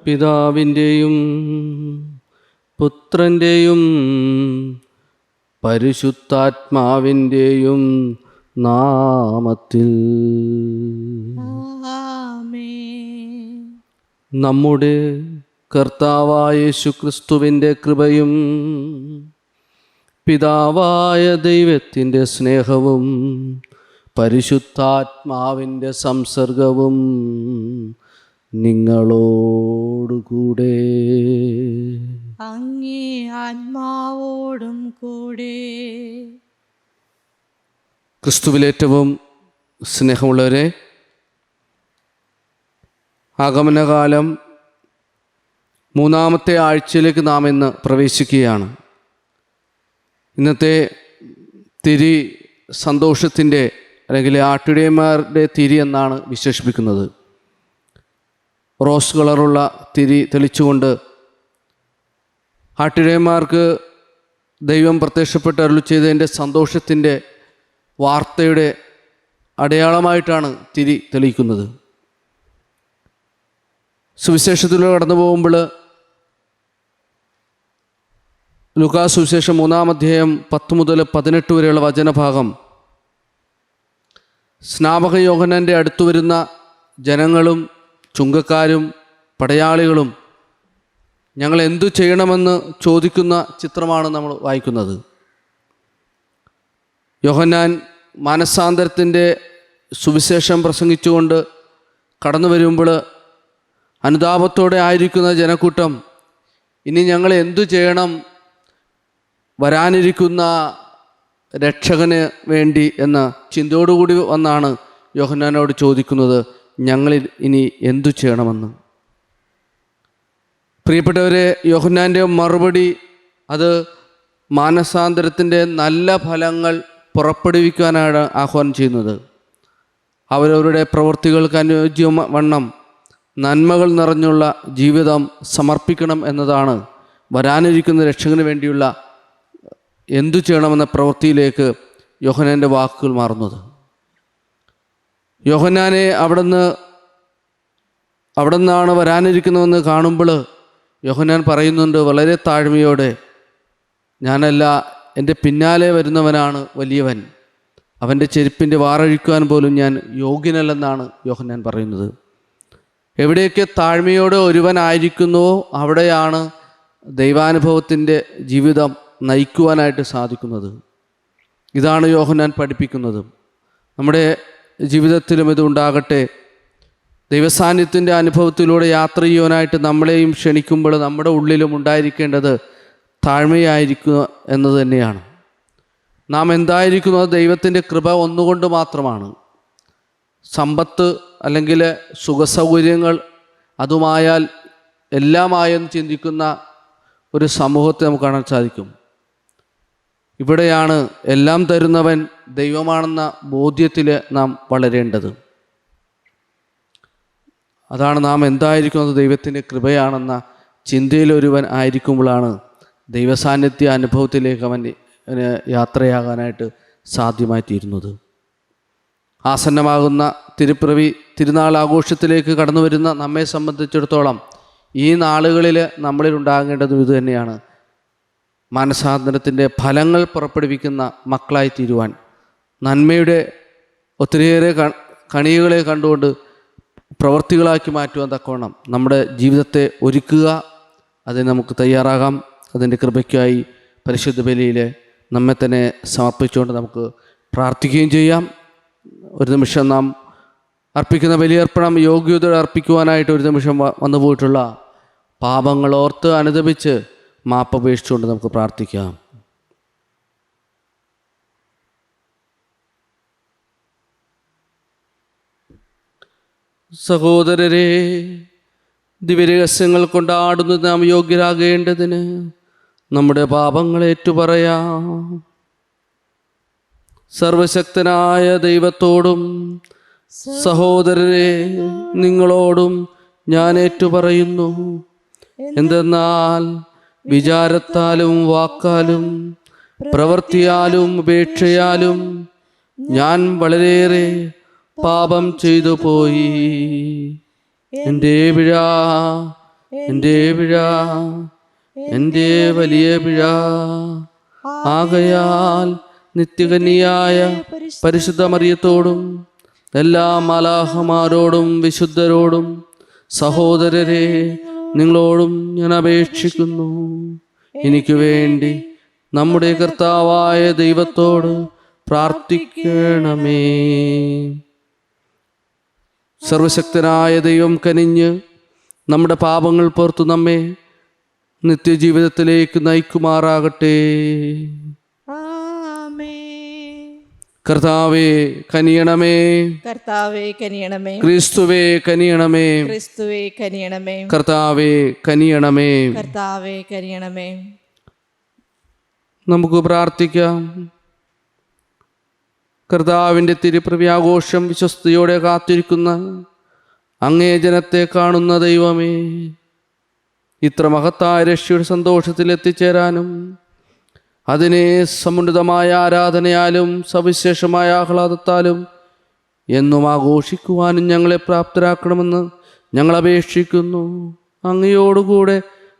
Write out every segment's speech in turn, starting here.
പിതാവിൻ്റെയും പുത്രൻ്റെയും പരിശുദ്ധാത്മാവിൻ്റെയും നാമത്തിൽ. നമ്മുടെ കർത്താവായ യേശുക്രിസ്തുവിൻ്റെ കൃപയും പിതാവായ ദൈവത്തിൻ്റെ സ്നേഹവും പരിശുദ്ധാത്മാവിൻ്റെ സംസർഗവും നിങ്ങളോടുകൂടെ അങ്ങേ ആത്മാവോടും കൂടെ. ക്രിസ്തുവിലേറ്റവും സ്നേഹമുള്ളവരെ, ആഗമനകാലം മൂന്നാമത്തെ ആഴ്ചയിലേക്ക് നാം ഇന്ന് പ്രവേശിക്കുകയാണ്. ഇന്നത്തെ തിരി സന്തോഷത്തിൻ്റെ അല്ലെങ്കിൽ ആട്ടിടയന്മാരുടെ തിരി എന്നാണ് വിശേഷിപ്പിക്കുന്നത്. റോസ് കളറുള്ള തിരി തെളിച്ചുകൊണ്ട് ആട്ടിടയന്മാർക്ക് ദൈവം പ്രത്യക്ഷപ്പെട്ട് അരുളി ചെയ്തതിൻ്റെ സന്തോഷത്തിൻ്റെ വാർത്തയുടെ അടയാളമായിട്ടാണ് തിരി തെളിയിക്കുന്നത്. സുവിശേഷത്തിലൂടെ കടന്നു പോകുമ്പോൾ ലൂക്കാ സുവിശേഷം 3-ാം അധ്യായം 10 മുതൽ 18 വരെയുള്ള വചനഭാഗം സ്നാപക യോഹന്നാൻ്റെ അടുത്തു വരുന്ന ജനങ്ങളും ചുങ്കക്കാരും പടയാളികളും ഞങ്ങൾ എന്തു ചെയ്യണമെന്ന് ചോദിക്കുന്ന ചിത്രമാണ് നമ്മൾ വായിക്കുന്നത്. യോഹന്നാൻ മാനസാന്തരത്തിൻ്റെ സുവിശേഷം പ്രസംഗിച്ചുകൊണ്ട് കടന്നു വരുമ്പോൾ അനുതാപത്തോടെ ആയിരിക്കുന്ന ജനക്കൂട്ടം ഇനി ഞങ്ങൾ എന്തു ചെയ്യണം വരാനിരിക്കുന്ന രക്ഷകന് വേണ്ടി എന്ന ചിന്തയോടുകൂടി വന്നാണ് യോഹന്നാനോട് ചോദിക്കുന്നത്, ഞങ്ങളിൽ ഇനി എന്തു ചെയ്യണമെന്ന്. പ്രിയപ്പെട്ടവരെ, യോഹന്നാൻ്റെ മറുപടി അത് മാനസാന്തരത്തിൻ്റെ നല്ല ഫലങ്ങൾ പുറപ്പെടുവിക്കാനാണ് ആഹ്വാനം ചെയ്യുന്നത്. അവരവരുടെ പ്രവൃത്തികൾക്ക് അനുയോജ്യവണ്ണം നന്മകൾ നിറഞ്ഞുള്ള ജീവിതം സമർപ്പിക്കണം എന്നതാണ് വരാനിരിക്കുന്ന രക്ഷകന് വേണ്ടിയുള്ള എന്തു ചെയ്യണമെന്ന പ്രവൃത്തിയിലേക്ക് യോഹന്നാൻ്റെ വാക്കുകൾ മാറുന്നത്. യോഹന്നാനെ അവിടെ നിന്നാണ് വരാനിരിക്കുന്നതെന്ന് കാണുമ്പോൾ യോഹന്നാൻ പറയുന്നുണ്ട് വളരെ താഴ്മയോടെ, ഞാനല്ല, എൻ്റെ പിന്നാലെ വരുന്നവനാണ് വലിയവൻ, അവൻ്റെ ചെരുപ്പിൻ്റെ വാറഴിക്കുവാൻ പോലും ഞാൻ യോഗ്യനല്ലെന്നാണ് യോഹന്നാൻ പറയുന്നത്. എവിടെയൊക്കെ താഴ്മയോടെ ഒരുവനായിരിക്കുന്നുവോ അവിടെയാണ് ദൈവാനുഭവത്തിൻ്റെ ജീവിതം നയിക്കുവാനായിട്ട് സാധിക്കുന്നത്. ഇതാണ് യോഹന്നാൻ പഠിപ്പിക്കുന്നത്. നമ്മുടെ ജീവിതത്തിലും ഇതുണ്ടാകട്ടെ. ദൈവസാന്നിധ്യത്തിൻ്റെ അനുഭവത്തിലൂടെ യാത്ര ചെയ്യുവാനായിട്ട് നമ്മളെയും ക്ഷണിക്കുമ്പോൾ നമ്മുടെ ഉള്ളിലും ഉണ്ടായിരിക്കേണ്ടത് താഴ്മയായിരിക്കുക എന്നത് തന്നെയാണ്. നാം എന്തായിരിക്കുന്നു അത് ദൈവത്തിൻ്റെ കൃപ ഒന്നുകൊണ്ട് മാത്രമാണ്. സമ്പത്ത് അല്ലെങ്കിൽ സുഖസൗകര്യങ്ങൾ അതുമായാൽ എല്ലാമായെന്ന് ചിന്തിക്കുന്ന ഒരു സമൂഹത്തെ നമുക്ക് കാണാൻ സാധിക്കും. ഇവിടെയാണ് എല്ലാം തരുന്നവൻ ദൈവമാണെന്ന ബോധ്യത്തിൽ നാം വളരേണ്ടത്. അതാണ് നാം എന്തായിരിക്കുന്നത് ദൈവത്തിൻ്റെ കൃപയാണെന്ന ചിന്തയിലൊരുവൻ ആയിരിക്കുമ്പോഴാണ് ദൈവസാന്നിധ്യ അനുഭവത്തിലേക്ക് അവൻ യാത്രയാകാനായിട്ട് സാധ്യമായി തീരുന്നത്. ആസന്നമാകുന്ന തിരുനാൾ ആഘോഷത്തിലേക്ക് കടന്നു വരുന്ന നമ്മെ സംബന്ധിച്ചിടത്തോളം ഈ നാളുകളിൽ നമ്മളിൽ ഉണ്ടാകേണ്ടതും ഇത് തന്നെയാണ്. മാനസാന്തരത്തിൻ്റെ ഫലങ്ങൾ പുറപ്പെടുവിക്കുന്ന മക്കളായി തീരുവാൻ, നന്മയുടെ ഒത്തിരിയേറെ കണികളെ കണ്ടുകൊണ്ട് പ്രവൃത്തികളാക്കി മാറ്റുവാൻ തക്കവണ്ണം നമ്മുടെ ജീവിതത്തെ ഒരുക്കുക. അതിന് നമുക്ക് തയ്യാറാകാം. അതിൻ്റെ കൃപയ്ക്കായി പരിശുദ്ധ ബലിയിൽ നമ്മെ തന്നെ സമർപ്പിച്ചുകൊണ്ട് നമുക്ക് പ്രാർത്ഥിക്കുകയും ചെയ്യാം. ഒരു നിമിഷം നാം അർപ്പിക്കുന്ന ബലിയർപ്പണം യോഗ്യതയോടെ അർപ്പിക്കുവാനായിട്ട് ഒരു നിമിഷം വന്നു പോയിട്ടുള്ള പാപങ്ങൾ ഓർത്ത് അനുദപിച്ച് മാപ്പപേക്ഷിച്ചുകൊണ്ട് നമുക്ക് പ്രാർത്ഥിക്കാം. സഹോദരരെ, ദിവ്യരഹസ്യങ്ങൾ കൊണ്ടാടുന്നത് നാം യോഗ്യരാകേണ്ടതിന് നമ്മുടെ പാപങ്ങളെ ഏറ്റുപറയാം. സർവശക്തനായ ദൈവത്തോടും സഹോദരരെ നിങ്ങളോടും ഞാൻ ഏറ്റുപറയുന്നു. എന്തെന്നാൽ വിചാരത്താലും വാക്കാലും പ്രവൃത്തിയാലും ഉപേക്ഷയാലും ഞാൻ വളരെയേറെ പാപം ചെയ്തു പോയി. എൻ്റെ പിഴ എൻ്റെ പിഴ, എൻ്റെ വലിയ പിഴ. ആകയാൽ നിത്യകന്യയായ പരിശുദ്ധ മറിയത്തോടും എല്ലാ മാലാഖമാരോടും വിശുദ്ധരോടും സഹോദരരെ നിങ്ങളോടും ഞാൻ അപേക്ഷിക്കുന്നു, എനിക്ക് വേണ്ടി നമ്മുടെ കർത്താവായ ദൈവത്തോട് പ്രാർത്ഥിക്കണമേ. സർവശക്തനായ ദൈവം കനിഞ്ഞ് നമ്മുടെ പാപങ്ങൾ പുറത്തു നമ്മെ നിത്യജീവിതത്തിലേക്ക് നയിക്കുമാറാകട്ടെ. ആമേൻ. കർത്താവേ കനിയണമേ, കർത്താവേ കനിയണമേ, ക്രിസ്തുവേ കനിയണമേ, ക്രിസ്തുവേ കനിയണമേ, കർത്താവേ കനിയണമേ. കർത്താവേ കനിയണമേ. നമുക്ക് പ്രാർത്ഥിക്കാം. കർത്താവിൻ്റെ തിരുപ്പിറവി ആഘോഷം വിശ്വസ്തയോടെ കാത്തിരിക്കുന്ന അങ്ങേ ജനത്തെ കാണുന്ന ദൈവമേ, ഇത്ര മഹത്തായ രക്ഷയുടെ സന്തോഷത്തിൽ എത്തിച്ചേരാനും അതിനെ സമുന്നതമായ ആരാധനയാലും സവിശേഷമായ ആഹ്ലാദത്താലും എന്നും ആഘോഷിക്കുവാനും ഞങ്ങളെ പ്രാപ്തരാക്കണമെന്ന് ഞങ്ങൾ അപേക്ഷിക്കുന്നു. അങ്ങയോടുകൂടെ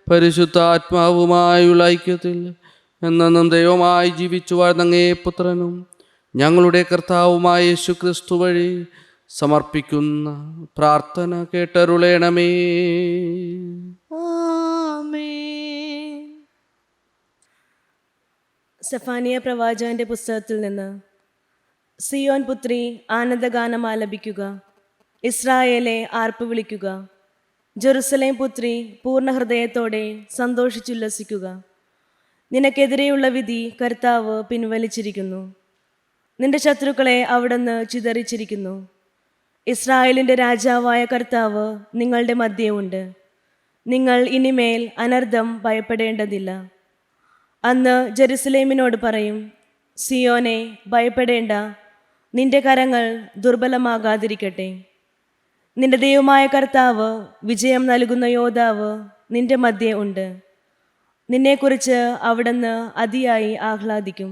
പരിശുദ്ധാത്മാവുമായുള്ള ഐക്യത്തിൽ എന്നും ദൈവമായി ജീവിച്ചു വാഴുന്ന അങ്ങേ പുത്രനും ഞങ്ങളുടെ കർത്താവുമായ യേശുക്രിസ്തു വഴി സമർപ്പിക്കുന്ന പ്രാർത്ഥന കേട്ടരുളേണമേ. ആമേൻ. സെഫാനിയ പ്രവാചകന്റെ പുസ്തകത്തിൽ നിന്ന്. സിയോൻ പുത്രി ആനന്ദഗാനം ആലപിക്കുക, ഇസ്രായേലെ ആർപ്പ് വിളിക്കുക. ജെറുസലേം പുത്രി പൂർണ്ണ ഹൃദയത്തോടെ സന്തോഷിച്ചുല്ലസിക്കുക. നിനക്കെതിരെയുള്ള വിധി കർത്താവ് പിൻവലിച്ചിരിക്കുന്നു. നിന്റെ ശത്രുക്കളെ അവിടുന്ന് ചിതറിച്ചിരിക്കുന്നു. ഇസ്രായേലിൻ്റെ രാജാവായ കർത്താവ് നിങ്ങളുടെ മധ്യേ ഉണ്ട്. നിങ്ങൾ ഇനിമേൽ അനർത്ഥം ഭയപ്പെടേണ്ടതില്ല. അന്ന് ജെറുസലേമിനോട് പറയും, സിയോനെ ഭയപ്പെടേണ്ട, നിന്റെ കരങ്ങൾ ദുർബലമാകാതിരിക്കട്ടെ. നിന്റെ ദൈവമായ കർത്താവ്, വിജയം നൽകുന്ന യോദ്ധാവ് നിന്റെ മധ്യേ ഉണ്ട്. നിന്നെക്കുറിച്ച് അവിടുന്ന് അതിയായി ആഹ്ലാദിക്കും.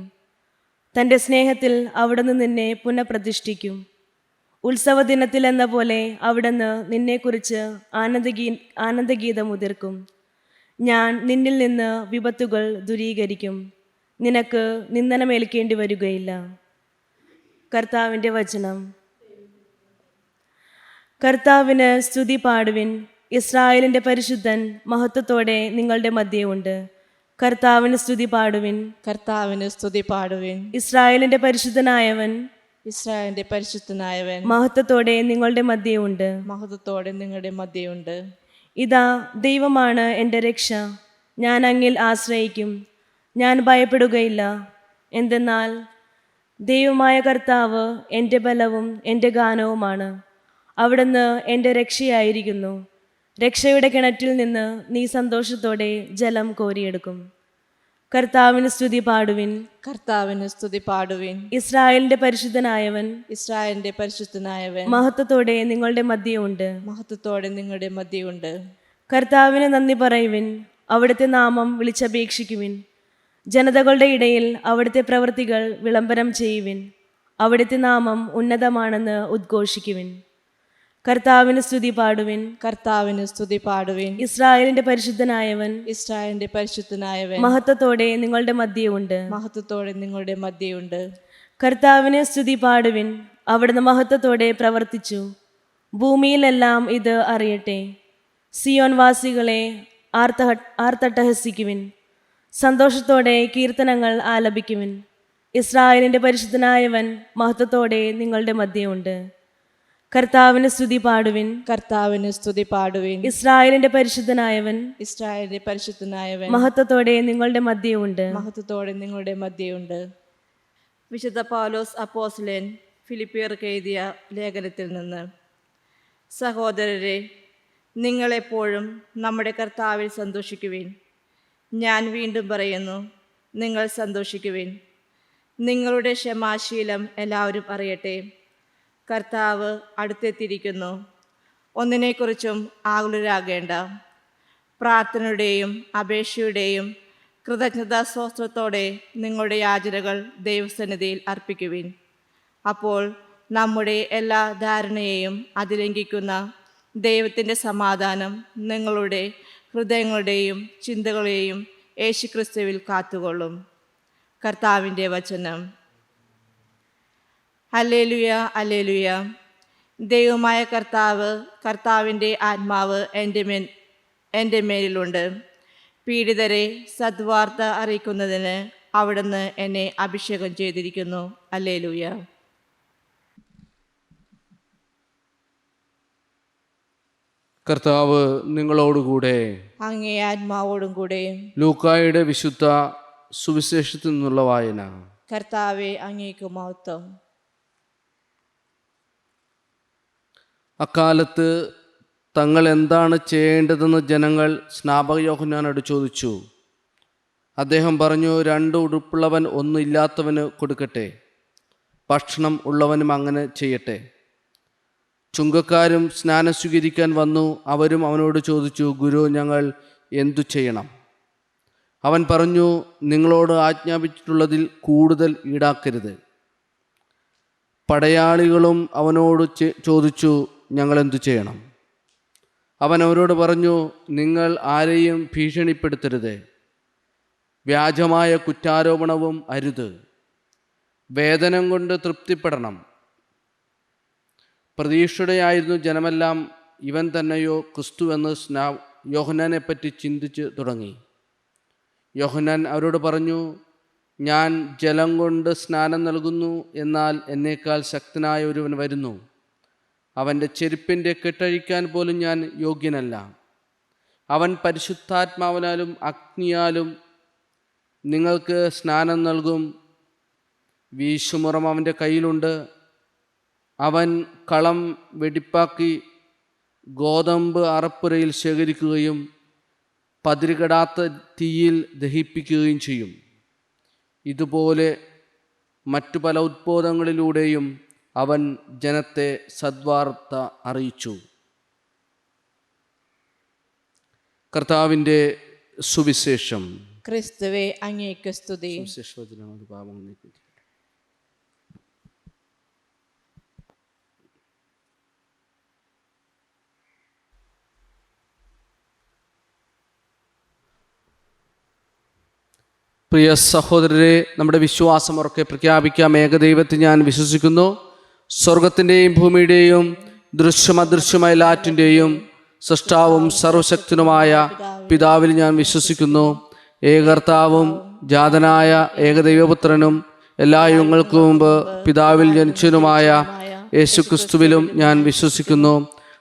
തൻ്റെ സ്നേഹത്തിൽ അവിടുന്ന് നിന്നെ പുനഃപ്രതിഷ്ഠിക്കും. ഉത്സവ ദിനത്തിലെന്ന പോലെ അവിടുന്ന് നിന്നെക്കുറിച്ച് ആനന്ദഗീതം ഉതിർക്കും. ഞാൻ നിന്നിൽ നിന്ന് വിപത്തുകൾ ദൂരീകരിക്കും. നിനക്ക് നിന്ദനമേൽക്കേണ്ടി വരികയില്ല. കർത്താവിൻ്റെ വചനം. കർത്താവിന് സ്തുതി പാടുവിൻ. ഇസ്രായേലിൻ്റെ പരിശുദ്ധൻ മഹത്വത്തോടെ നിങ്ങളുടെ മധ്യേ ഉണ്ട്. കർത്താവിന് സ്തുതി പാടുവിൻ. കർത്താവിന് സ്തുതി പാടുവിൻ. ഇസ്രായേലിൻ്റെ പരിശുദ്ധനായവൻ, ഇസ്രായേലിന്റെ പരിശുദ്ധനായവൻ മഹത്വത്തോടെ നിങ്ങളുടെ മധ്യേ ഉണ്ട്. മഹത്വത്തോടെ നിങ്ങളുടെ മധ്യയുണ്ട്. ഇതാ ദൈവമാണ് എൻ്റെ രക്ഷ. ഞാൻ അങ്ങിൽ ആശ്രയിക്കും. ഞാൻ ഭയപ്പെടുകയില്ല. എന്തെന്നാൽ ദൈവമായ കർത്താവ് എൻ്റെ ബലവും എൻ്റെ ഗാനവുമാണ്. അവിടുന്ന് എൻ്റെ രക്ഷയായിരിക്കുന്നു. രക്ഷയുടെ കിണറ്റിൽ നിന്ന് നീ സന്തോഷത്തോടെ ജലം കോരിയെടുക്കും. കർത്താവിന് സ്തുതി പാടുവിൻ. കർത്താവിന് സ്തുതി പാടുവിൻ. ഇസ്രായേലിൻ്റെ പരിശുദ്ധനായവൻ, ഇസ്രായേലിന്റെ പരിശുദ്ധനായവൻ മഹത്വത്തോടെ നിങ്ങളുടെ മധ്യേ ഉണ്ട്. മഹത്വത്തോടെ നിങ്ങളുടെ മധ്യയുണ്ട്. കർത്താവിന് നന്ദി പറയുവിൻ. അവിടുത്തെ നാമം വിളിച്ചപേക്ഷിക്കുവിൻ. ജനതകളുടെ ഇടയിൽ അവിടുത്തെ പ്രവൃത്തികൾ വിളംബരം ചെയ്യുവിൻ. അവിടുത്തെ നാമം ഉന്നതമാണെന്ന് ഉദ്ഘോഷിക്കുവിൻ. കർത്താവിന് സ്തുതി പാടുവിൻ. കർത്താവിന് സ്തുതി പാടുവിൻ. ഇസ്രായേലിന്റെ പരിശുദ്ധനായവൻ, ഇസ്രായേലിന്റെ പരിശുദ്ധനായവൻ മഹത്വത്തോടെ നിങ്ങളുടെ മധ്യേ ഉണ്ട്. മഹത്വത്തോടെ നിങ്ങളുടെ മധ്യയുണ്ട്. കർത്താവിന് സ്തുതി പാടുവിൻ. അവിടുന്ന് മഹത്വത്തോടെ പ്രവർത്തിച്ചു. ഭൂമിയിലെല്ലാം ഇത് അറിയട്ടെ. സിയോൻ വാസികളെ ആർത്തട്ടഹസിക്കുവിൻ. സന്തോഷത്തോടെ കീർത്തനങ്ങൾ ആലപിക്കുവിൻ. ഇസ്രായേലിന്റെ പരിശുദ്ധനായവൻ മഹത്വത്തോടെ നിങ്ങളുടെ മധ്യേ ഉണ്ട്. കർത്താവിന് സ്തുതി പാടുവിൻ. കർത്താവിന് സ്തുതി പാടുവിൻ. ഇസ്രായേലിന്റെ പരിശുദ്ധനായവൻ, ഇസ്രായേലിന്റെ പരിശുദ്ധനായവൻ മഹത്വത്തോടെ നിങ്ങളുടെ മധ്യേ ഉണ്ട്. മഹത്വത്തോടെ നിങ്ങളുടെ മധ്യയുണ്ട്. വിശുദ്ധ പൗലോസ് അപ്പോസ്തലൻ ഫിലിപ്പിയർക്ക് എഴുതിയ ലേഖനത്തിൽ നിന്ന്. സഹോദരരെ, നിങ്ങളെപ്പോഴും നമ്മുടെ കർത്താവിൽ സന്തോഷിക്കുവിൻ. ഞാൻ വീണ്ടും പറയുന്നു, നിങ്ങൾ സന്തോഷിക്കുവിൻ. നിങ്ങളുടെ ക്ഷമാശീലം എല്ലാവരും അറിയട്ടെ. കർത്താവ് അടുത്തെത്തിയിരിക്കുന്നു. ഒന്നിനെക്കുറിച്ചും ആകുലരാകേണ്ട. പ്രാർത്ഥനയുടെയും അപേക്ഷയുടെയും കൃതജ്ഞതാസ്തോത്രത്തോടെ നിങ്ങളുടെ യാചനകൾ ദൈവസന്നിധിയിൽ അർപ്പിക്കുവിൻ. അപ്പോൾ നമ്മുടെ എല്ലാ ധാരണയെയും അതിലംഘിക്കുന്ന ദൈവത്തിൻ്റെ സമാധാനം നിങ്ങളുടെ ഹൃദയങ്ങളുടെയും ചിന്തകളെയും യേശുക്രിസ്തുവിൽ കാത്തുകൊള്ളും. കർത്താവിൻ്റെ വചനം. Hallelujah, hallelujah. ദൈവമായ കർത്താവിൻ്റെ ആത്മാവ് എൻ്റെ മേലിലുണ്ട്. പീഡിതരെ സദ്വാർത്ത അറിയിക്കുന്നതിന് അവിടുന്ന് എന്നെ അഭിഷേകം ചെയ്തിരിക്കുന്നു. ഹല്ലേലൂയ. കർത്താവ് നിങ്ങളോടുകൂടെ. അങ്ങേ ആത്മാവോടും കൂടെ. ലൂക്കായുടെ വിശുദ്ധ സുവിശേഷത്തിൽ നിന്നുള്ള വായന. കർത്താവെ, അങ്ങേക്ക് മഹത്വം. അക്കാലത്ത് തങ്ങൾ എന്താണ് ചെയ്യേണ്ടതെന്ന് ജനങ്ങൾ സ്നാപക യോഹന്നാനോട് ചോദിച്ചു. അദ്ദേഹം പറഞ്ഞു, 2 ഉടുപ്പുള്ളവൻ 1 ഇല്ലാത്തവന് കൊടുക്കട്ടെ, ഭക്ഷണം ഉള്ളവനും അങ്ങനെ ചെയ്യട്ടെ. ചുങ്കക്കാരും സ്നാനം സ്വീകരിക്കാൻ വന്നു. അവരും അവനോട് ചോദിച്ചു, ഗുരു, ഞങ്ങൾ എന്തു ചെയ്യണം? അവൻ പറഞ്ഞു, നിങ്ങളോട് ആജ്ഞാപിച്ചിട്ടുള്ളതിൽ കൂടുതൽ ഈടാക്കരുത്. പടയാളികളും അവനോട് ചോദിച്ചു, ഞങ്ങൾ എന്തു ചെയ്യണം? അവൻ അവരോട് പറഞ്ഞു, നിങ്ങൾ ആരെയും ഭീഷണിപ്പെടുത്തരുത്, വ്യാജമായ കുറ്റാരോപണവും അരുത്, വേതനം കൊണ്ട് തൃപ്തിപ്പെടണം. പ്രതീക്ഷയോടെയായിരുന്നു ജനമെല്ലാം ഇവൻ തന്നെയോ ക്രിസ്തുവെന്ന് യോഹന്നാനെപ്പറ്റി ചിന്തിച്ച് തുടങ്ങി. യോഹന്നാൻ അവരോട് പറഞ്ഞു, ഞാൻ ജലം കൊണ്ട് സ്നാനം നൽകുന്നു, എന്നാൽ എന്നേക്കാൾ ശക്തനായ ഒരുവൻ വരുന്നു. അവൻ്റെ ചെരുപ്പിൻ്റെ കെട്ടഴിക്കാൻ പോലും ഞാൻ യോഗ്യനല്ല. അവൻ പരിശുദ്ധാത്മാവിനാലും അഗ്നിയാലും നിങ്ങൾക്ക് സ്നാനം നൽകും. വീശുമുറം അവൻ്റെ കയ്യിലുണ്ട്. അവൻ കളം വെടിപ്പാക്കി ഗോതമ്പ് അറപ്പുരയിൽ ശേഖരിക്കുകയും പതിരുകെടാത്ത തീയിൽ ദഹിപ്പിക്കുകയും ചെയ്യും. ഇതുപോലെ മറ്റു പല ഉദ്ബോധങ്ങളിലൂടെയും അവൻ ജനത്തെ സദ്വാർത്ത അറിയിച്ചു. കർത്താവിൻ്റെ സുവിശേഷം. ക്രിസ്തുവേ, അങ്ങേക്ക് സ്തുതി. പ്രിയ സഹോദരരെ, നമ്മുടെ വിശ്വാസം ഉറക്കെ പ്രഖ്യാപിക്കാം. ഏകദൈവത്തെ ഞാൻ വിശ്വസിക്കുന്നു. സ്വർഗത്തിൻ്റെയും ഭൂമിയുടെയും ദൃശ്യമദൃശ്യമായ എല്ലാറ്റിൻ്റെയും സൃഷ്ടാവും സർവശക്തനുമായ പിതാവിൽ ഞാൻ വിശ്വസിക്കുന്നു. ഏകകർത്താവും ജാതനായ ഏകദൈവപുത്രനും എല്ലാ യുഗങ്ങൾക്കു മുമ്പ് പിതാവിൽ ജനിച്ചവനുമായ യേശുക്രിസ്തുവിലും ഞാൻ വിശ്വസിക്കുന്നു.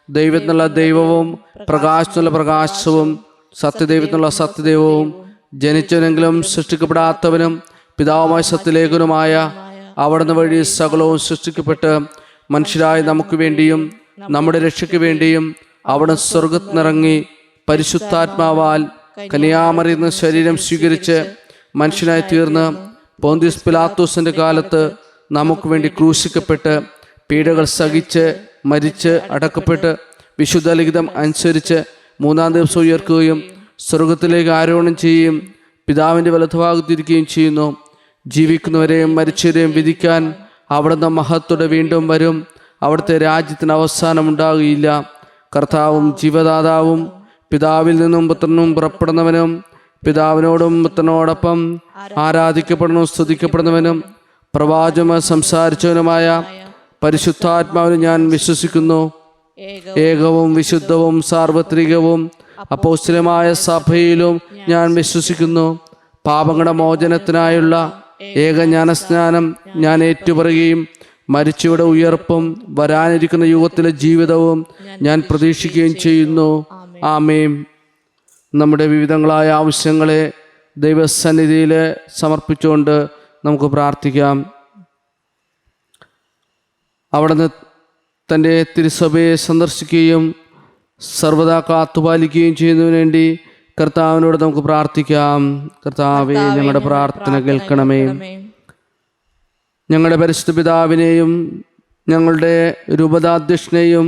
ദൈവത്തിനുള്ള ദൈവവും പ്രകാശത്തിനുള്ള പ്രകാശവും സത്യദൈവത്തിനുള്ള സത്യദൈവവും ജനിച്ചവനെങ്കിലും സൃഷ്ടിക്കപ്പെടാത്തവനും പിതാവുമായ സത്യലേഖനുമായ അവിടുന്ന് വഴി സകലവും സൃഷ്ടിക്കപ്പെട്ട് മനുഷ്യരായ നമുക്ക് വേണ്ടിയും നമ്മുടെ രക്ഷയ്ക്ക് വേണ്ടിയും അവിടെ സ്വർഗത്തിനിറങ്ങി പരിശുദ്ധാത്മാവാൽ കന്യാമറിയുന്ന ശരീരം സ്വീകരിച്ച് മനുഷ്യനായി തീർന്ന് പോന്തിയസ് പിലാത്തോസിന്റെ കാലത്ത് നമുക്ക് വേണ്ടി ക്രൂശിക്കപ്പെട്ട് പീഡകൾ സഹിച്ച് മരിച്ച് അടക്കപ്പെട്ട് വിശുദ്ധ ലിഖിതം അനുസരിച്ച് 3-ാം ദിവസം ഉയർക്കുകയും സ്വർഗത്തിലേക്ക് ആരോഹണം ചെയ്യുകയും പിതാവിൻ്റെ വലതുഭാഗത്തിരിക്കുകയും ചെയ്യുന്നു. ജീവിക്കുന്നവരെയും മരിച്ചവരെയും വിധിക്കാൻ അവിടുന്ന് മഹത്തോടെ വീണ്ടും വരും. അവിടുത്തെ രാജ്യത്തിന് അവസാനമുണ്ടാകുകയില്ല. കർത്താവും ജീവദാതാവും പിതാവിൽ നിന്നും പുത്രനും പുറപ്പെടുന്നവനും പിതാവിനോടും പുത്രനോടൊപ്പം ആരാധിക്കപ്പെടുന്നതും സ്തുതിക്കപ്പെടുന്നവനും പ്രവാചകൻ സംസാരിച്ചവനുമായ പരിശുദ്ധാത്മാവിൽ ഞാൻ വിശ്വസിക്കുന്നു. ഏകവും വിശുദ്ധവും സാർവത്രികവും അപ്പോസ്തലികമായ സഭയിലും ഞാൻ വിശ്വസിക്കുന്നു. പാപങ്ങളുടെ മോചനത്തിനായുള്ള ഏകജ്ഞാനസ്നാനം ഞാൻ ഏറ്റുപറയുകയും മരിച്ചവരുടെ ഉയർപ്പും വരാനിരിക്കുന്ന യുഗത്തിലെ ജീവിതവും ഞാൻ പ്രതീക്ഷിക്കുകയും ചെയ്യുന്നു. ആമേൻ. നമ്മുടെ വിവിധങ്ങളായ ആവശ്യങ്ങളെ ദൈവസന്നിധിയിൽ സമർപ്പിച്ചുകൊണ്ട് നമുക്ക് പ്രാർത്ഥിക്കാം. അവിടുന്ന് തൻ്റെ തിരുസഭയെ സന്ദർശിക്കുകയും സർവദാ കാത്തുപാലിക്കുകയും ചെയ്യുന്നതിന് വേണ്ടി കർത്താവിനോട് നമുക്ക് പ്രാർത്ഥിക്കാം. കർത്താവേ, ഞങ്ങളുടെ പ്രാർത്ഥന കേൾക്കണമേ. ഞങ്ങളുടെ പരിശുദ്ധ പിതാവിനെയും ഞങ്ങളുടെ രൂപതാധ്യക്ഷനെയും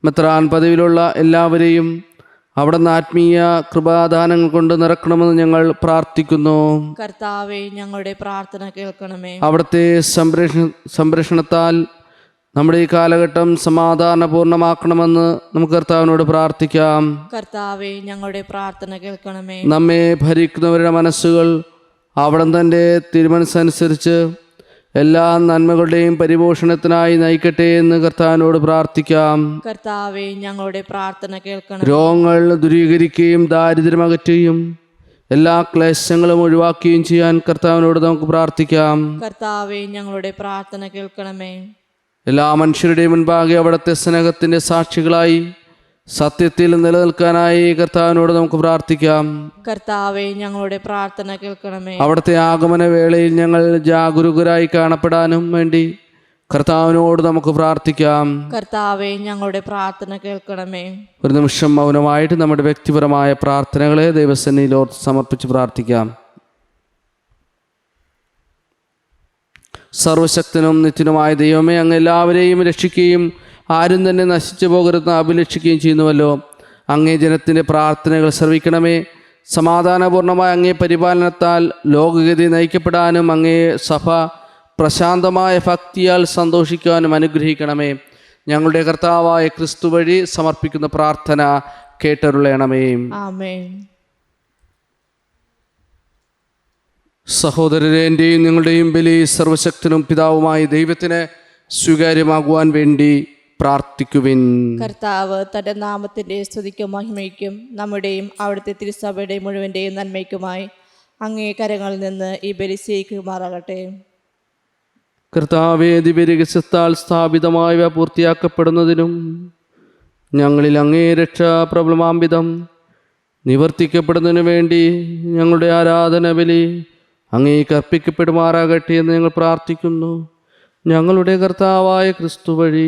മെത്രാൻ പദവിയിലുള്ള എല്ലാവരെയും അവിടുന്ന് ആത്മീയ കൃപാദാനങ്ങൾ കൊണ്ട് നിറക്കണമെന്ന് ഞങ്ങൾ പ്രാർത്ഥിക്കുന്നു. കർത്താവേ, ഞങ്ങളുടെ പ്രാർത്ഥന കേൾക്കണമേ. അവിടുത്തെ സംരക്ഷണത്താൽ നമ്മുടെ ഈ കാലഘട്ടം സമാധാനപൂർണ്ണമാക്കണമെന്ന് നമുക്ക് കർത്താവിനോട് പ്രാർത്ഥിക്കാം. കർത്താവെ, ഞങ്ങളുടെ പ്രാർത്ഥന കേൾക്കണമേ. നമ്മെ ഭരിക്കുന്നവരുടെ മനസ്സുകൾ അവിടം തൻ്റെ തിരുമനസ്സനുസരിച്ച് എല്ലാ നന്മകളുടെയും പരിപോഷണത്തിനായി നയിക്കട്ടെ എന്ന് കർത്താവിനോട് പ്രാർത്ഥിക്കാം. കർത്താവെ, ഞങ്ങളുടെ പ്രാർത്ഥന കേൾക്കണം. രോഗങ്ങൾ ദൂരീകരിക്കുകയും ദാരിദ്ര്യം അകറ്റുകയും എല്ലാ ക്ലേശങ്ങളും ഒഴിവാക്കുകയും ചെയ്യാൻ കർത്താവിനോട് നമുക്ക് പ്രാർത്ഥിക്കാം. കർത്താവെ, ഞങ്ങളുടെ പ്രാർത്ഥന കേൾക്കണമേ. എല്ലാ മനുഷ്യരുടെയും മുൻപാകെ അവിടുത്തെ സ്നേഹത്തിൻ്റെ സാക്ഷികളായി സത്യത്തിൽ നിലനിൽക്കാനായി കർത്താവിനോട് നമുക്ക് പ്രാർത്ഥിക്കാം. കർത്താവെ, ഞങ്ങളുടെ പ്രാർത്ഥന കേൾക്കണമേ. അവിടുത്തെ ആഗമന വേളയിൽ ഞങ്ങൾ ജാഗരൂകരായി കാണപ്പെടാനും വേണ്ടി കർത്താവിനോട് നമുക്ക് പ്രാർത്ഥിക്കാം. കർത്താവെ, ഞങ്ങളുടെ പ്രാർത്ഥന കേൾക്കണമേ. ഒരു നിമിഷം മൗനമായിട്ട് നമ്മുടെ വ്യക്തിപരമായ പ്രാർത്ഥനകളെ ദൈവസന്നിധിയിൽ ഓർത്ത് സമർപ്പിച്ച് പ്രാർത്ഥിക്കാം. സർവശക്തനും നിത്യനുമായ ദൈവമേ, അങ്ങ് എല്ലാവരെയും രക്ഷിക്കുകയും ആരും തന്നെ നശിച്ചു പോകരുതെന്ന് അഭിലഷിക്കുകയും ചെയ്യുന്നുവല്ലോ. അങ്ങേ ജനത്തിൻ്റെ പ്രാർത്ഥനകൾ ശ്രവിക്കണമേ. സമാധാനപൂർണ്ണമായ അങ്ങേ പരിപാലനത്താൽ ലോകഗതി നയിക്കപ്പെടാനും അങ്ങേ സഭ പ്രശാന്തമായ ഭക്തിയാൽ സന്തോഷിക്കാനും അനുഗ്രഹിക്കണമേ. ഞങ്ങളുടെ കർത്താവായ ക്രിസ്തു വഴി സമർപ്പിക്കുന്ന പ്രാർത്ഥന കേട്ടരുളയണമേ. ആമേൻ. സഹോദരരെ, എൻ്റെയും നിങ്ങളുടെയും ബലി സർവശക്തനും പിതാവുമായ ദൈവത്തിന് സ്വീകാര്യമാകുവാൻ വേണ്ടി പ്രാർത്ഥിക്കുവിൻ. കർത്താവ് തന്റെ നാമത്തിന്റെ സ്തുതിക്കും മഹിമയ്ക്കും നമ്മുടെയും അവിടുത്തെ തിരുസഭയുടെ മുഴുവൻ്റെയും നന്മയ്ക്കുമായി അങ്ങേ കരങ്ങളിൽ നിന്ന് ഈ ബലി സ്വീകരിക്കുമാറാകട്ടെ. കർത്താവേ, ദിവ്യരഹസ്യത്താൽ സ്ഥാപിതമായവ പൂർത്തിയാക്കപ്പെടുന്നതിനും ഞങ്ങളിൽ അങ്ങേ രക്ഷാ പ്രബലമാംവിധം നിവർത്തിക്കപ്പെടുന്നതിനു വേണ്ടി ഞങ്ങളുടെ ആരാധന ബലി അങ്ങേക്ക് അർപ്പിക്കപ്പെടുമാറാകട്ടെ എന്ന് ഞങ്ങൾ പ്രാർത്ഥിക്കുന്നു. ഞങ്ങളുടെ കർത്താവായ ക്രിസ്തു വഴി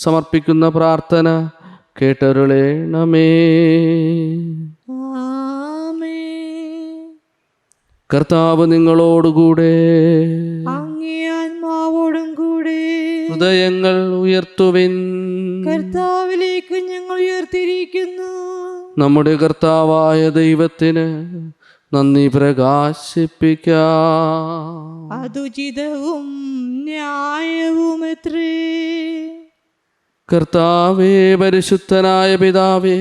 സമർപ്പിക്കുന്ന പ്രാർത്ഥന കേട്ടരുളേണമേ. കർത്താവ് നിങ്ങളോടുകൂടെ, അങ്ങേ ആത്മാവോടും കൂടെ. ഹൃദയങ്ങൾ ഉയർത്തുവിൻ. കർത്താവിലേക്ക് ഞങ്ങൾ ഉയർത്തിരിക്കുന്നു. നമ്മുടെ കർത്താവായ ദൈവത്തിന് നന്ദി പ്രകാശിപ്പിക്കാം. അതുചിതവും ന്യായവുമത്രേ. കർത്താവേ, പരിശുദ്ധനായ പിതാവേ,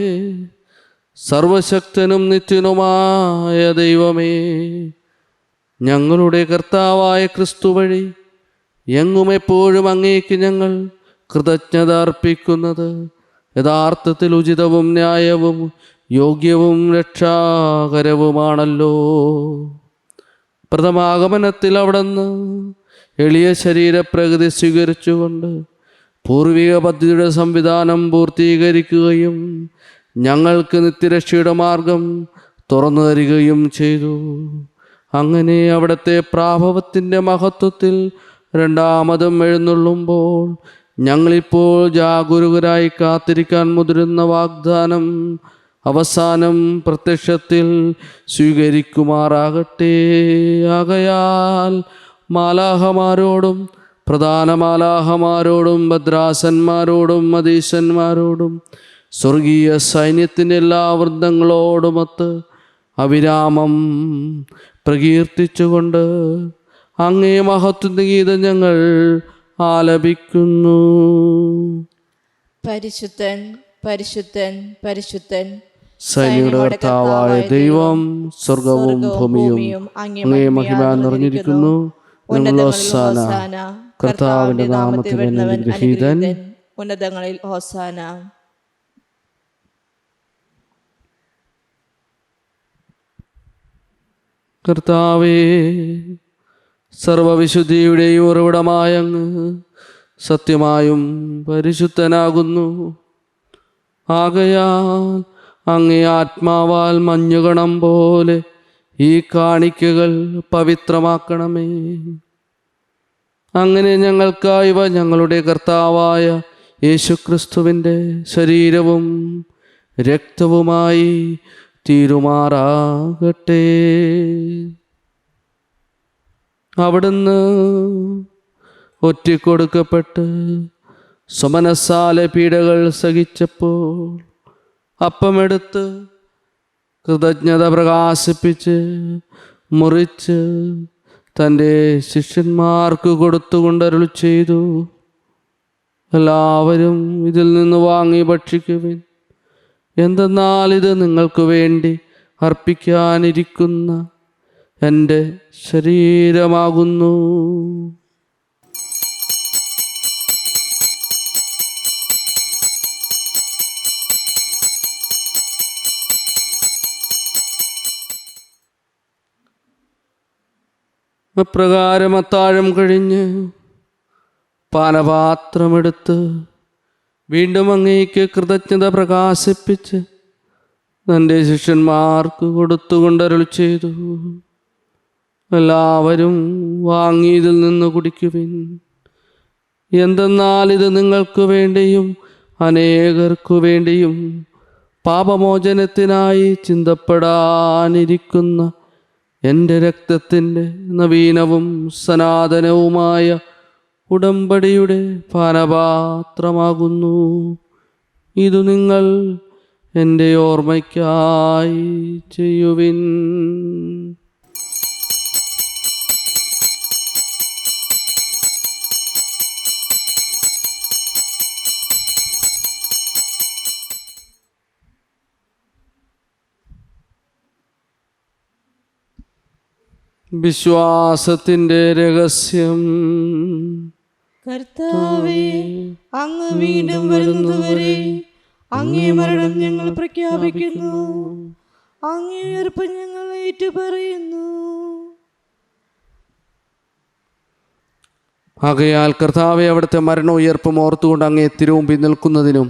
സർവശക്തനും നിത്യനുമായ ദൈവമേ, ഞങ്ങളുടെ കർത്താവായ ക്രിസ്തു വഴി എങ്ങും എപ്പോഴും അങ്ങേക്ക് ഞങ്ങൾ കൃതജ്ഞത അർപ്പിക്കുന്നത് യഥാർത്ഥത്തിൽ ഉചിതവും ന്യായവും യോഗ്യവും രക്ഷാകരവുമാണല്ലോ. പ്രഥമാഗമനത്തിൽ അവിടുന്ന് എളിയ ശരീരപ്രകൃതി സ്വീകരിച്ചുകൊണ്ട് പൂർവിക പദ്ധതിയുടെ സംവിധാനം പൂർത്തീകരിക്കുകയും ഞങ്ങൾക്ക് നിത്യരക്ഷയുടെ മാർഗം തുറന്നു തരികയും ചെയ്തു. അങ്ങനെ അവിടുത്തെ പ്രാഭവത്തിൻ്റെ മഹത്വത്തിൽ രണ്ടാമതും എഴുന്നള്ളുമ്പോൾ ഞങ്ങളിപ്പോൾ ജാഗരൂകരായി കാത്തിരിക്കാൻ മുതിരുന്ന വാഗ്ദാനം അവസാനം പ്രത്യക്ഷത്തിൽ സ്വീകരിക്കുമാറാകട്ടെ. ആകയാൽ മാലാഹമാരോടും പ്രധാന മാലാഹമാരോടും ഭദ്രാസന്മാരോടും മതീശന്മാരോടും സ്വർഗീയ സൈന്യത്തിൻ്റെ എല്ലാ വൃന്ദങ്ങളോടുമൊത്ത് അവിരാമം പ്രകീർത്തിച്ചുകൊണ്ട് അങ്ങേ മഹത്വത്തിൻ്റെ ഗീതം ഞങ്ങൾ ആലപിക്കുന്നു. പരിശുദ്ധൻ, പരിശുദ്ധൻ, പരിശുദ്ധൻ, സൈന്യങ്ങളുടെ കർത്താവായ ദൈവം, സ്വർഗവും ഭൂമിയും അങ്ങേ മഹിമ നിറഞ്ഞിരിക്കുന്നു. ഹോസാന. കർത്താവിന്റെ നാമത്തിൽ വരുന്നവൻ അനുഗ്രഹീതൻ. ഉന്നതങ്ങളിൽ ഹോസാന. കർത്താവേ, സർവവിശുദ്ധിയുടെയും ഉറവിടമായ അങ്ങ് സത്യമായും പരിശുദ്ധനാകുന്നു. ആകയാൽ അങ്ങേ ആത്മാവാൽ മഞ്ഞുകണം പോലെ ഈ കാണിക്കകൾ പവിത്രമാക്കണമേ. അങ്ങനെ ഞങ്ങൾക്കായി ഇവ ഞങ്ങളുടെ കർത്താവായ യേശുക്രിസ്തുവിൻ്റെ ശരീരവും രക്തവുമായി തീരുമാറാകട്ടെ. അവിടുന്ന് ഒറ്റിക്കൊടുക്കപ്പെട്ട് സുമനസ്സാലെ പീഡകൾ സഹിച്ചപ്പോൾ അപ്പമെടുത്ത് കൃതജ്ഞത പ്രകാശിപ്പിച്ച് മുറിച്ച് തൻ്റെ ശിഷ്യന്മാർക്ക് കൊടുത്തുകൊണ്ടരുളി ചെയ്തു, എല്ലാവരും ഇതിൽ നിന്ന് വാങ്ങി ഭക്ഷിക്കുവിൻ. എന്തെന്നാൽ ഇത് നിങ്ങൾക്ക് വേണ്ടി അർപ്പിക്കാനിരിക്കുന്ന എൻ്റെ ശരീരമാകുന്നു. അപ്രകാരം അത്താഴം കഴിഞ്ഞ് പാനപാത്രമെടുത്ത് വീണ്ടും അങ്ങേക്ക് കൃതജ്ഞത പ്രകാശിപ്പിച്ച് തൻ്റെ ശിഷ്യന്മാർക്ക് കൊടുത്തുകൊണ്ടരുൾ ചെയ്തു, എല്ലാവരും വാങ്ങി ഇതിൽ നിന്ന് കുടിക്കുവിൻ. എന്തെന്നാൽ ഇത് നിങ്ങൾക്ക് വേണ്ടിയും അനേകർക്കു വേണ്ടിയും പാപമോചനത്തിനായി ചിന്തപ്പെടാനിരിക്കുന്ന എൻ്റെ രക്തത്തിൻ്റെ നവീനവും സനാതനവുമായ ഉടമ്പടിയുടെ പാനപാത്രമാകുന്നു. ഇതു നിങ്ങൾ എൻ്റെ ഓർമ്മയ്ക്കായി ചെയ്യുവിൻ. വിശ്വാസത്തിൻ്റെ രഹസ്യം. കർത്താവേ, അങ്ങ് വീണ്ടും വരുന്നതുവരെ അങ്ങേ മരണം ഞങ്ങൾ പ്രഖ്യാപിക്കുന്നു, അങ്ങേ ഉയർപ്പ് ഞങ്ങൾ ഏറ്റുപറയുന്നു. ആകയാൽ കർത്താവെ, അവിടുത്തെ മരണ ഉയർപ്പും ഓർത്തുകൊണ്ട് അങ്ങേ തിരുമുമ്പിൽ നിൽക്കുന്നതിനും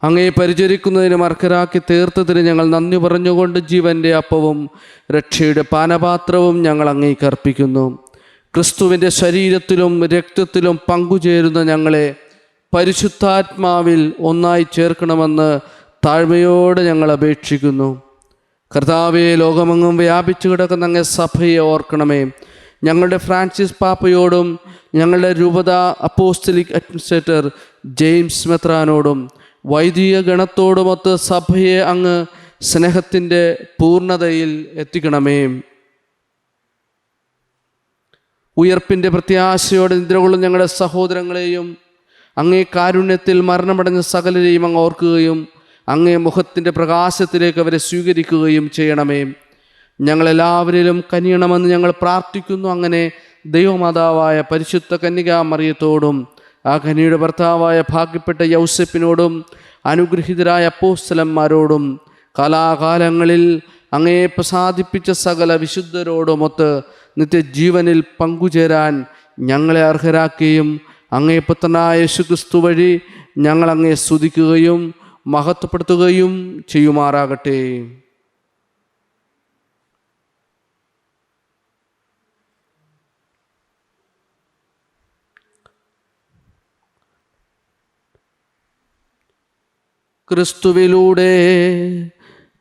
അങ്ങേ പരിചരിക്കുന്നതിനും അർഹരാക്കി തീർത്തതിന് ഞങ്ങൾ നന്ദി പറഞ്ഞുകൊണ്ട് ജീവൻ്റെ അപ്പവും രക്ഷയുടെ പാനപാത്രവും ഞങ്ങൾ അങ്ങേക്ക് അർപ്പിക്കുന്നു. ക്രിസ്തുവിൻ്റെ ശരീരത്തിലും രക്തത്തിലും പങ്കുചേരുന്ന ഞങ്ങളെ പരിശുദ്ധാത്മാവിൽ ഒന്നായി ചേർക്കണമെന്ന് താഴ്മയോടെ ഞങ്ങൾ അപേക്ഷിക്കുന്നു. കർത്താവെ, ലോകമെങ്ങും വ്യാപിച്ചു കിടക്കുന്ന അങ്ങേ സഭയെ ഓർക്കണമേ. ഞങ്ങളുടെ ഫ്രാൻസിസ് പാപ്പയോടും ഞങ്ങളുടെ രൂപത അപ്പോസ്തലിക് അഡ്മിനിസ്ട്രേറ്റർ ജെയിംസ് മെത്രാനോടും വൈദിക ഗണത്തോടുമൊത്ത് സഭയെ അങ്ങ് സ്നേഹത്തിൻ്റെ പൂർണ്ണതയിൽ എത്തിക്കണമേ. ഉയർപ്പിൻ്റെ പ്രത്യാശയോടെ നിദ്രകൊള്ളും ഞങ്ങളുടെ സഹോദരങ്ങളെയും അങ്ങേ കാരുണ്യത്തിൽ മരണമടഞ്ഞ സകലരെയും അങ്ങ് ഓർക്കുകയും അങ്ങേ മുഖത്തിൻ്റെ പ്രകാശത്തിലേക്ക് അവരെ സ്വീകരിക്കുകയും ചെയ്യണമേ. ഞങ്ങളെല്ലാവരിലും കനിയണമെന്ന് ഞങ്ങൾ പ്രാർത്ഥിക്കുന്നു. അങ്ങനെ ദൈവമാതാവായ പരിശുദ്ധ കന്യകാ മറിയത്തോടും ആ കന്യയുടെ ഭർത്താവായ ഭാഗ്യപ്പെട്ട യൗസേപ്പിനോടും അനുഗ്രഹീതരായ അപ്പോസ്തലന്മാരോടും കാലാകാലങ്ങളിൽ അങ്ങേ പ്രസാദിപ്പിച്ച സകല വിശുദ്ധരോടുമൊത്ത് നിത്യജീവനിൽ പങ്കുചേരാൻ ഞങ്ങളെ അർഹരാക്കുകയും അങ്ങേ പുത്രനായ യേശുക്രിസ്തു വഴി ഞങ്ങൾ അങ്ങേ സ്തുതിക്കുകയും മഹത്വപ്പെടുത്തുകയും ചെയ്യുമാറാകട്ടെ. ക്രിസ്തുവിലൂടെ,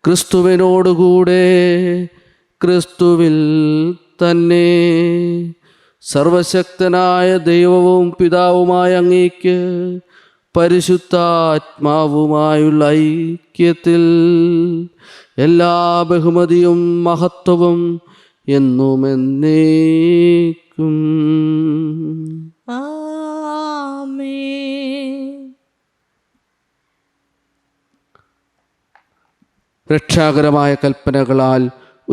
ക്രിസ്തുവിനോടുകൂടെ, ക്രിസ്തുവിൽ തന്നെ സർവശക്തനായ ദൈവവും പിതാവുമായ അങ്ങേക്ക് പരിശുദ്ധാത്മാവുമായുള്ള ഐക്യത്തിൽ എല്ലാ ബഹുമതിയും മഹത്വവും എന്നും എന്നേക്കും. രക്ഷാകരമായ കൽപ്പനകളാൽ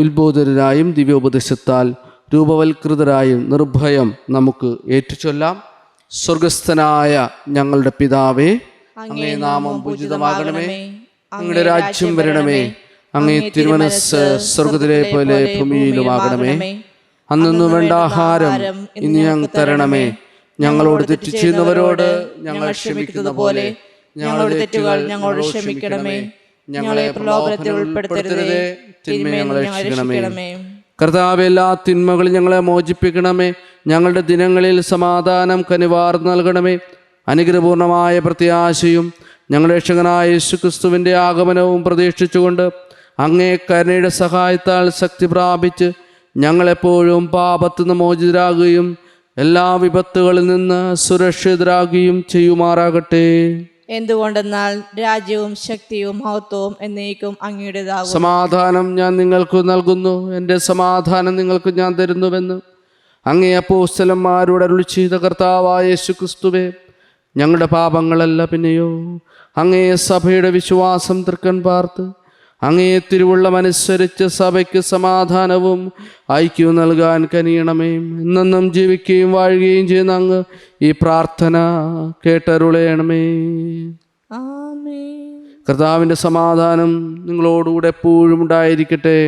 ഉത്ബോധനരായും ദിവ്യോപദേശത്താൽ രൂപവൽകൃതരായും നിർഭയം നമുക്ക് ഏറ്റുചൊല്ലാം. സ്വർഗസ്ഥനായ ഞങ്ങളുടെ പിതാവേ, അങ്ങേ നാമം പൂജിതമാകണമേ, അങ്ങയുടെ രാജ്യം വരണമേ, അങ്ങേ തിരുമനസ്സ് സ്വർഗത്തിലെ പോലെ ഭൂമിയിലുമാകണമേ. അന്നു വേണ്ട ആഹാരം ഇന്ന് ഞങ്ങൾക്ക് തരണമേ. ഞങ്ങളോട് തെറ്റ് ചെയ്യുന്നവരോട് ഞങ്ങൾ ക്ഷമിക്കുന്ന പോലെ ഞങ്ങളുടെ തെറ്റുകൾ ഞങ്ങളോട് ക്ഷമിക്കണമേ. ഞങ്ങളെ പ്രലോഭനത്തിൽ ഉൾപ്പെടുത്തരുതേ, തിന്മയെ ഞങ്ങളെ രക്ഷിക്കണമേ. കർത്താവേ, എല്ലാ തിന്മകളും ഞങ്ങളെ മോചിപ്പിക്കണമേ. ഞങ്ങളുടെ ദിനങ്ങളിൽ സമാധാനം കനിവാർന്ന് നൽകണമേ. അനുഗ്രഹപൂർണമായ പ്രത്യാശയും ഞങ്ങളുടെ രക്ഷകനായ യേശുക്രിസ്തുവിൻ്റെ ആഗമനവും പ്രതീക്ഷിച്ചുകൊണ്ട് അങ്ങേ കരുണയുടെ സഹായത്താൽ ശക്തി പ്രാപിച്ച് ഞങ്ങളെപ്പോഴും പാപത്തു നിന്ന് മോചിതരാകുകയും എല്ലാ വിപത്തുകളിൽ നിന്ന് സുരക്ഷിതരാകുകയും ചെയ്യുമാറാകട്ടെ. എന്തുകൊണ്ടെന്നാൽ രാജ്യവും ശക്തിയും മഹത്വവും എന്നേക്കും അങ്ങയുടേതാകും. സമാധാനം ഞാൻ നിങ്ങൾക്ക് നൽകുന്നു, എൻ്റെ സമാധാനം നിങ്ങൾക്ക് ഞാൻ തരുന്നുവെന്ന് അങ്ങേ അപ്പോസ്തലന്മാരോട് അരുളി ചെയ്ത കർത്താവായ യേശുക്രിസ്തുവേ, ഞങ്ങളുടെ പാപങ്ങളല്ല, പിന്നെയോ അങ്ങേ സഭയുടെ വിശ്വാസം തൃക്കൺ പാർത്ത് അങ്ങേ തിരുവുള്ളമനുസരിച്ച് സഭയ്ക്ക് സമാധാനവും ഐക്യവും നൽകാൻ കനിയണമേ. എന്നെന്നും ജീവിക്കുകയും വാഴുകയും ചെയ്യുന്ന അങ്ങ് ഈ പ്രാർത്ഥന കേട്ടരുളയണമേ. ആമേൻ. കർത്താവിൻ്റെ സമാധാനം നിങ്ങളോടുകൂടെ എപ്പോഴും ഉണ്ടായിരിക്കട്ടെ.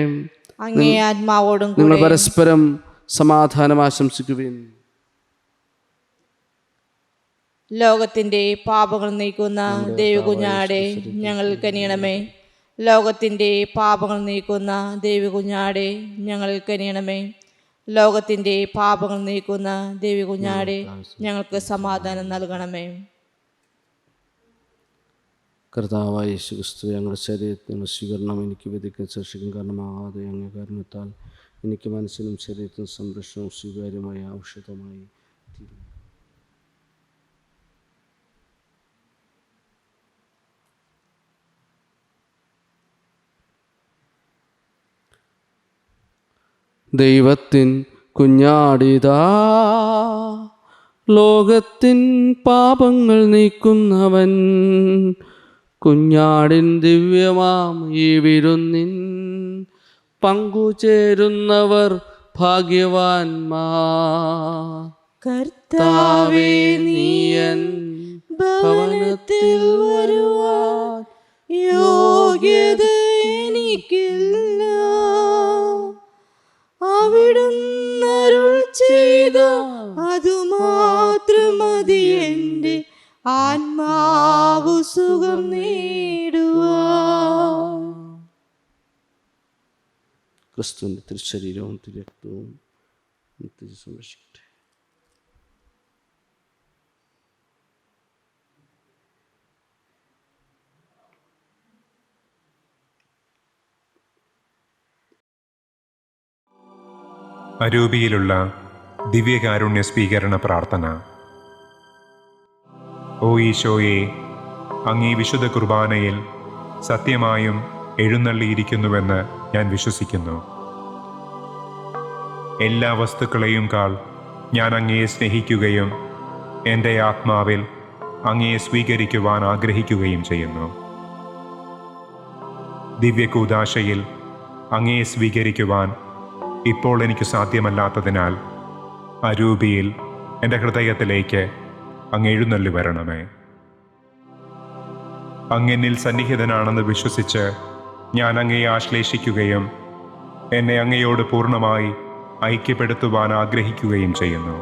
അങ്ങേ ആത്മാവോടും നിങ്ങൾ കൂടെ. പരസ്പരം സമാധാനം ആശംസിക്കുവിൻ. ലോകത്തിന്റെ പാപങ്ങൾ നീക്കുന്ന ദൈവകുഞ്ഞാടെ ഞങ്ങൾ കനിയണമേ. ലോകത്തിന്റെ പാപങ്ങൾ നീക്കുന്ന ദൈവകുഞ്ഞാടെ ഞങ്ങൾ കനിയണമേ. ലോകത്തിന്റെ പാപങ്ങൾ നീക്കുന്ന ദൈവകുഞ്ഞാടെ ഞങ്ങൾക്ക് സമാധാനം നൽകണമേ. കർത്താവായ യേശു ക്രിസ്തു, ഞങ്ങളുടെ ശരീരത്തിന് സ്വീകരണം എനിക്ക് വിധിക്കും ശിക്ഷിക്കും കാരണമാകാതെ അങ്ങേ കാരണത്താൽ എനിക്ക് മനസ്സിനും ശരീരത്തിനും സംരക്ഷണവും സ്വീകാര്യമായ ഔഷധമായി തീരും. ദൈവത്തിൻ കുഞ്ഞാടിതാ, ലോകത്തിൻ പാപങ്ങൾ നീക്കുന്നവൻ. കുഞ്ഞാടിൻ ദിവ്യമാം ഈ വിരുന്നിൻ പങ്കുചേരുന്നവർ ഭാഗ്യവാന്മാർ. കർത്താവേ, നീയൻ ഭവനത്തിൽ വരുവാൻ യോഗ്യത എനിക്കില്ല. അവിടുന്ന് അരുൾ ചെയ്ത അതുമാത്രം മതി എൻ്റെ ആത്മാവു സുഖം നേടുവാൻ. ക്രിസ്തുവിൻ്റെ തിരുശരീരവും തിരുരക്തവും നിത്യം സംരക്ഷിക്കട്ടെ. അരൂപിയിലുള്ള ദിവ്യകാരുണ്യ സ്വീകരണ പ്രാർത്ഥന. ഓ ഈശോയെ, അങ്ങീ വിശുദ്ധ കുർബാനയിൽ സത്യമായും എഴുന്നള്ളിയിരിക്കുന്നുവെന്ന് ഞാൻ വിശ്വസിക്കുന്നു. എല്ലാ വസ്തുക്കളെയും കാൾ ഞാൻ അങ്ങയെ സ്നേഹിക്കുകയും എൻ്റെ ആത്മാവിൽ അങ്ങയെ സ്വീകരിക്കുവാൻ ആഗ്രഹിക്കുകയും ചെയ്യുന്നു. ദിവ്യകൂദാശയിൽ അങ്ങയെ സ്വീകരിക്കുവാൻ ഇപ്പോൾ എനിക്ക് സാധ്യമല്ലാത്തതിനാൽ അരൂപിയിൽ എൻ്റെ ഹൃദയത്തിലേക്ക് അങ്ങ് എഴുന്നള്ളി വരണമേ. അങ്ങെന്നിൽ സന്നിഹിതനാണെന്ന് വിശ്വസിച്ച് ഞാൻ അങ്ങയെ ആശ്ലേഷിക്കുകയും എന്നെ അങ്ങയോട് പൂർണ്ണമായി ഐക്യപ്പെടുത്തുവാൻ ആഗ്രഹിക്കുകയും ചെയ്യുന്നു.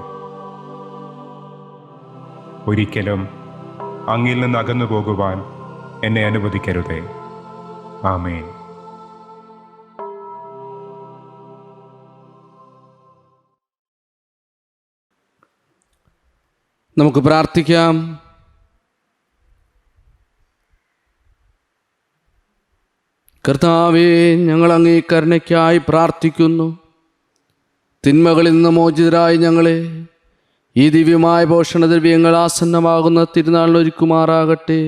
ഒരിക്കലും അങ്ങിൽ നിന്ന് അകന്നു പോകുവാൻ എന്നെ അനുവദിക്കരുതേ. ആമേൻ. നമുക്ക് പ്രാർത്ഥിക്കാം. കർത്താവേ, ഞങ്ങൾ അങ്ങേ കരുണയ്ക്കായി പ്രാർത്ഥിക്കുന്നു. തിന്മകളിൽ നിന്ന് മോചിതരായി ഞങ്ങളെ ഈ ദിവ്യമായ പോഷണദ്രവ്യങ്ങൾ ആസന്നമാകുന്ന തിരുനാളിൽ ഒരുക്കുമാറാകട്ടെ.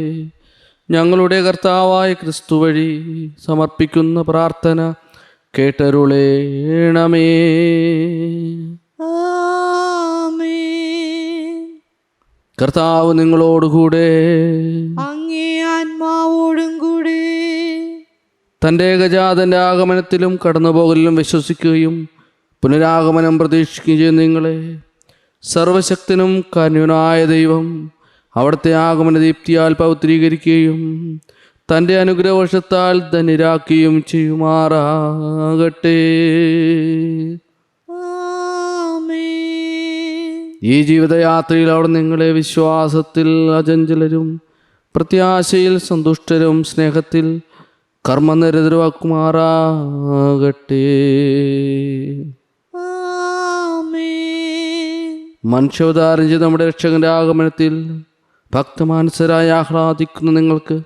ഞങ്ങളുടെ കർത്താവായ ക്രിസ്തു വഴി സമർപ്പിക്കുന്ന പ്രാർത്ഥന കേട്ടരുളേണമേ. ആമേൻ. കർത്താവ് നിങ്ങളോടുകൂടെ, അങ്ങേ ആത്മാവോടും കൂടെ. തൻ്റെ ഏകജാതൻ്റെ ആഗമനത്തിലും കടന്നുപോകലിലും വിശ്വസിക്കുകയും പുനരാഗമനം പ്രതീക്ഷിക്കുകയും ചെയ്യുന്ന നിങ്ങളെ സർവശക്തനും കാരുണ്യവാനായ ദൈവം അവിടുത്തെ ആഗമന ദീപ്തിയാൽ പൗത്രീകരിക്കുകയും തൻ്റെ അനുഗ്രഹവശത്താൽ ധന്യരാക്കുകയും ചെയ്യുമാറാകട്ടെ. ഈ ജീവിതയാത്രയിൽ അവിടെ നിങ്ങളെ വിശ്വാസത്തിൽ അചഞ്ചലരും പ്രത്യാശയിൽ സന്തുഷ്ടരും സ്നേഹത്തിൽ കർമ്മനിരതരാക്കുമാറാകട്ടെ. മനുഷ്യാവതാരം ചെയ്ത് നമ്മുടെ രക്ഷകന്റെ ആഗമനത്തിൽ ഭക്തമാനസരായി ആഹ്ലാദിക്കുന്ന നിങ്ങൾക്ക്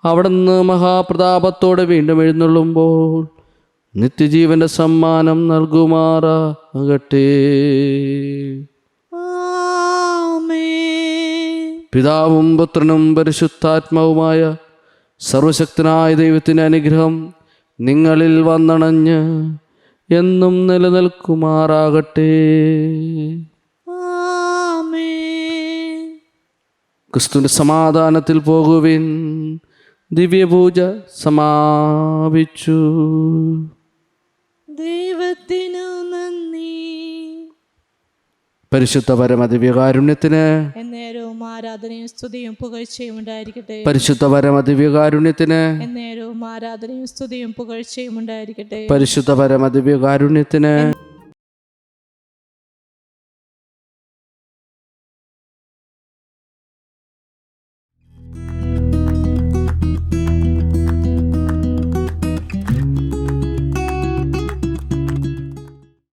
അവിടുന്ന് മഹാപ്രതാപത്തോടെ വീണ്ടും എഴുന്നള്ളുമ്പോൾ നിത്യജീവന്റെ സമ്മാനം നൽകുമാറാകട്ടെ. പിതാവും പുത്രനും പരിശുദ്ധാത്മാവുമായ സർവശക്തനായ ദൈവത്തിൻ്റെ അനുഗ്രഹം നിങ്ങളിൽ വന്നണഞ്ഞ് എന്നും നിലനിൽക്കുമാറാകട്ടെ. ക്രിസ്തുവിൻ്റെ സമാധാനത്തിൽ പോകുവിൻ. ദിവ്യപൂജ സമാപിച്ചു. ദൈവത്തിനു നന്ദി. പരിശുദ്ധ പരമ ദിവ്യകാരുണ്യത്തിന് എന്നേരവും ആരാധനയും സ്തുതിയും പുകഴ്ചയും ഉണ്ടായിരിക്കട്ടെ. പരിശുദ്ധ പരമ ദിവ്യകാരുണ്യത്തിന് എന്നേരവും ആരാധനയും സ്തുതിയും പുകഴ്ചയും ഉണ്ടായിരിക്കട്ടെ. പരിശുദ്ധ പരമ ദിവ്യകാരുണ്യത്തിന്